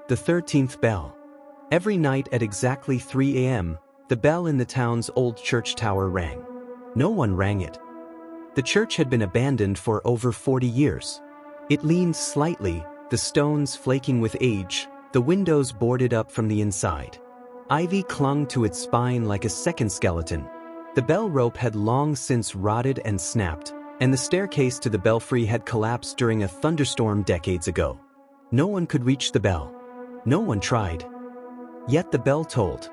The 13th Bell. Every night at exactly 3 a.m., the bell in the town's old church tower rang. No one rang it. The church had been abandoned for over 40 years. It leaned slightly, the stones flaking with age, the windows boarded up from the inside. Ivy clung to its spine like a second skeleton. The bell rope had long since rotted and snapped, and the staircase to the belfry had collapsed during a thunderstorm decades ago. No one could reach the bell. No one tried. Yet the bell tolled.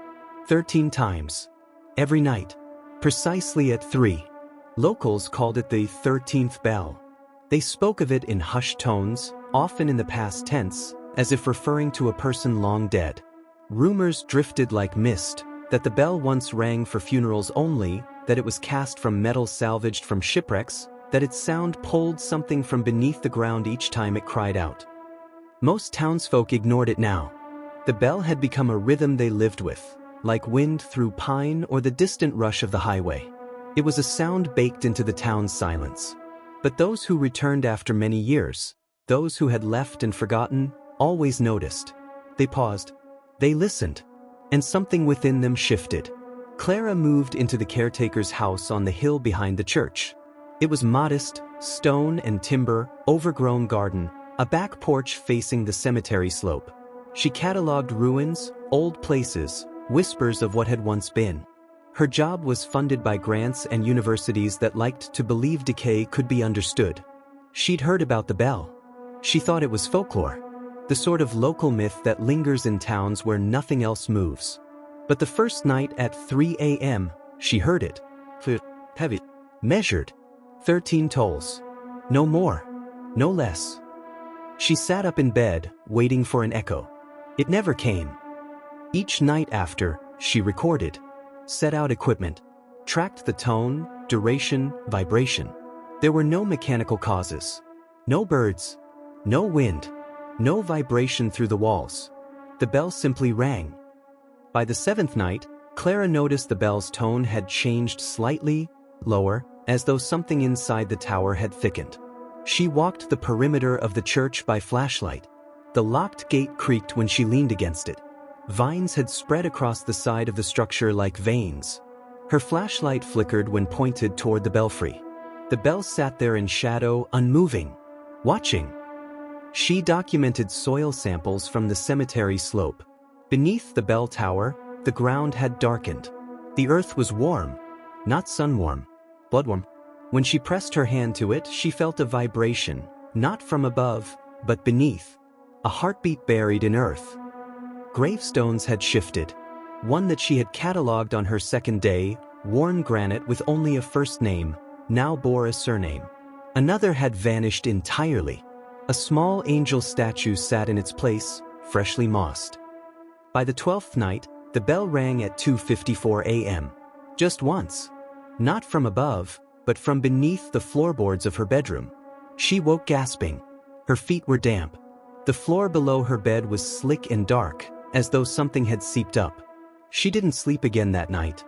13 times. Every night. Precisely at 3. Locals called it the 13th Bell. They spoke of it in hushed tones, often in the past tense, as if referring to a person long dead. Rumors drifted like mist, that the bell once rang for funerals only, that it was cast from metal salvaged from shipwrecks, that its sound pulled something from beneath the ground each time it cried out. Most townsfolk ignored it now. The bell had become a rhythm they lived with, like wind through pine or the distant rush of the highway. It was a sound baked into the town's silence. But those who returned after many years, those who had left and forgotten, always noticed. They paused. They listened. And something within them shifted. Clara moved into the caretaker's house on the hill behind the church. It was modest, stone and timber, overgrown garden, a back porch facing the cemetery slope. She catalogued ruins, old places, whispers of what had once been. Her job was funded by grants and universities that liked to believe decay could be understood. She'd heard about the bell. She thought it was folklore, the sort of local myth that lingers in towns where nothing else moves. But the first night at 3 a.m., she heard it. Heavy. Measured. 13 tolls. No more. No less. She sat up in bed, waiting for an echo. It never came. Each night after, she recorded, set out equipment, tracked the tone, duration, vibration. There were no mechanical causes. No birds. No wind. No vibration through the walls. The bell simply rang. By the 7th night, Clara noticed the bell's tone had changed slightly, lower, as though something inside the tower had thickened. She walked the perimeter of the church by flashlight. The locked gate creaked when she leaned against it. Vines had spread across the side of the structure like veins. Her flashlight flickered when pointed toward the belfry. The bell sat there in shadow, unmoving, watching. She documented soil samples from the cemetery slope. Beneath the bell tower, the ground had darkened. The earth was warm, not sun-warm, blood-warm. When she pressed her hand to it, she felt a vibration, not from above, but beneath. A heartbeat buried in earth. Gravestones had shifted. One that she had catalogued on her second day, worn granite with only a first name, now bore a surname. Another had vanished entirely. A small angel statue sat in its place, freshly mossed. By the 12th night, the bell rang at 2:54 a.m. Just once. Not from above, but from beneath the floorboards of her bedroom. She woke gasping. Her feet were damp. The floor below her bed was slick and dark, as though something had seeped up. She didn't sleep again that night.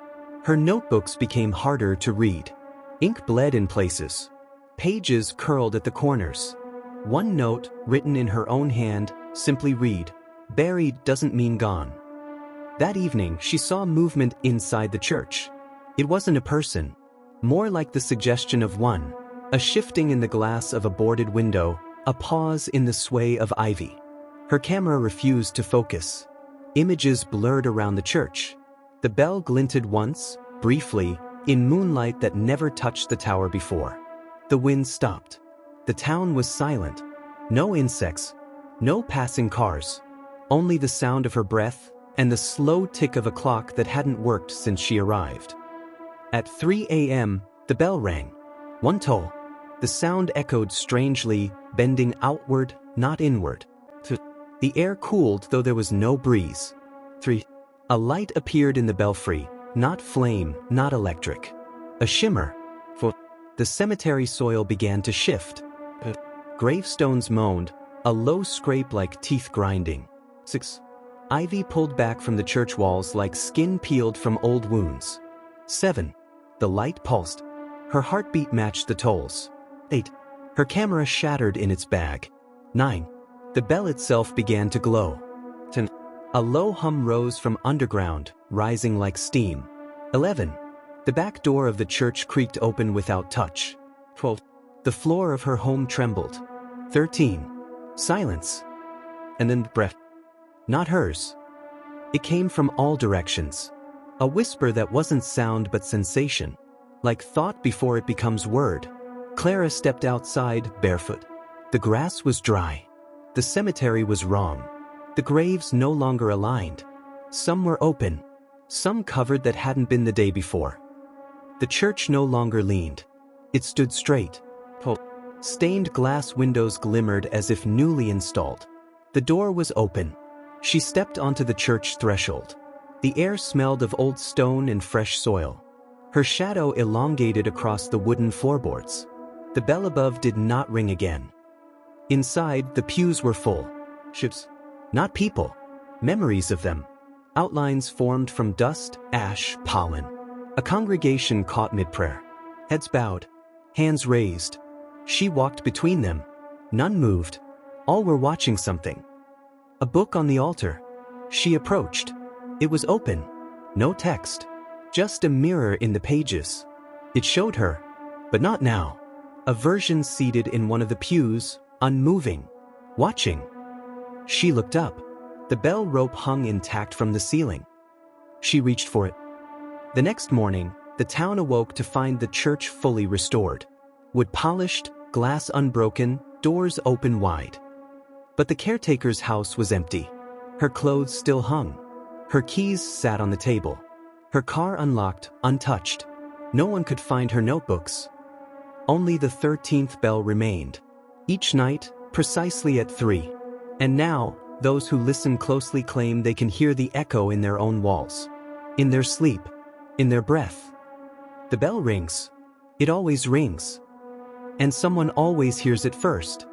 Her notebooks became harder to read. Ink bled in places. Pages curled at the corners. One note, written in her own hand, simply read, "Buried doesn't mean gone." That evening, she saw movement inside the church. It wasn't a person. More like the suggestion of one. A shifting in the glass of a boarded window, a pause in the sway of ivy. Her camera refused to focus. Images blurred around the church. The bell glinted once, briefly, in moonlight that never touched the tower before. The wind stopped. The town was silent. No insects. No passing cars. Only the sound of her breath and the slow tick of a clock that hadn't worked since she arrived. At 3 a.m., the bell rang. One toll. The sound echoed strangely, bending outward, not inward. The air cooled though there was no breeze. 3. A light appeared in the belfry, not flame, not electric. A shimmer. 4. The cemetery soil began to shift. Gravestones moaned, a low scrape like teeth grinding. 6. Ivy pulled back from the church walls like skin peeled from old wounds. 7. The light pulsed. Her heartbeat matched the tolls. 8. Her camera shattered in its bag. 9. The bell itself began to glow. 10. A low hum rose from underground, rising like steam. 11. The back door of the church creaked open without touch. 12. The floor of her home trembled. 13. Silence. And then breath. Not hers. It came from all directions. A whisper that wasn't sound but sensation. Like thought before it becomes word. Clara stepped outside, barefoot. The grass was dry. The cemetery was wrong. The graves no longer aligned. Some were open. Some covered that hadn't been the day before. The church no longer leaned. It stood straight. Stained glass windows glimmered as if newly installed. The door was open. She stepped onto the church threshold. The air smelled of old stone and fresh soil. Her shadow elongated across the wooden floorboards. The bell above did not ring again. Inside, the pews were full. Ships. Not people. Memories of them. Outlines formed from dust, ash, pollen. A congregation caught mid-prayer. Heads bowed. Hands raised. She walked between them. None moved. All were watching something. A book on the altar. She approached. It was open. No text. Just a mirror in the pages. It showed her, but not now. A version seated in one of the pews, unmoving, watching. She looked up. The bell rope hung intact from the ceiling. She reached for it. The next morning, the town awoke to find the church fully restored. Wood polished, glass unbroken, doors open wide. But the caretaker's house was empty. Her clothes still hung. Her keys sat on the table. Her car unlocked, untouched. No one could find her notebooks. Only the 13th bell remained. Each night, precisely at 3. And now, those who listen closely claim they can hear the echo in their own walls. In their sleep. In their breath. The bell rings. It always rings. And someone always hears it first.